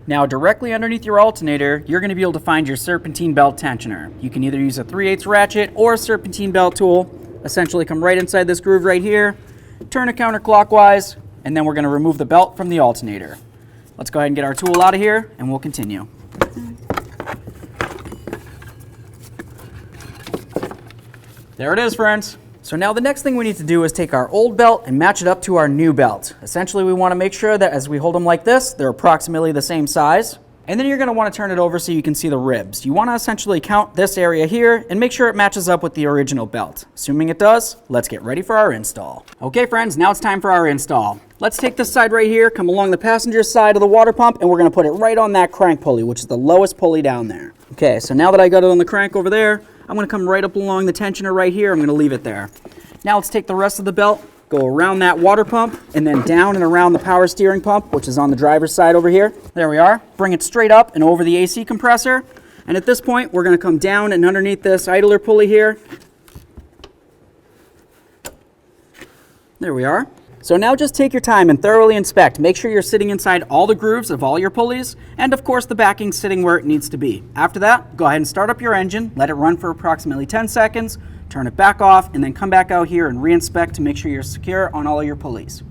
Now directly underneath your alternator, you're going to be able to find your serpentine belt tensioner. You can either use a 3/8 ratchet or a serpentine belt tool. Essentially come right inside this groove right here, turn it counterclockwise, and then we're going to remove the belt from the alternator. Let's go ahead and get our tool out of here and we'll continue. There it is, friends. So now the next thing we need to do is take our old belt and match it up to our new belt. Essentially, we want to make sure that as we hold them like this, they're approximately the same size. And then you're going to want to turn it over so you can see the ribs. You want to essentially count this area here and make sure it matches up with the original belt. Assuming it does, let's get ready for our install. Okay, friends, now it's time for our install. Let's take this side right here, come along the passenger side of the water pump, and we're going to put it right on that crank pulley, which is the lowest pulley down there. Okay, so now that I got it on the crank over there, I'm going to come right up along the tensioner right here. I'm going to leave it there. Now let's take the rest of the belt, go around that water pump, and then down and around the power steering pump, which is on the driver's side over here. There we are. Bring it straight up and over the AC compressor. And at this point, we're going to come down and underneath this idler pulley here. There we are. So now just take your time and thoroughly inspect. Make sure you're sitting inside all the grooves of all your pulleys, and of course the backing sitting where it needs to be. After that, go ahead and start up your engine, let it run for approximately 10 seconds, turn it back off, and then come back out here and re-inspect to make sure you're secure on all of your pulleys.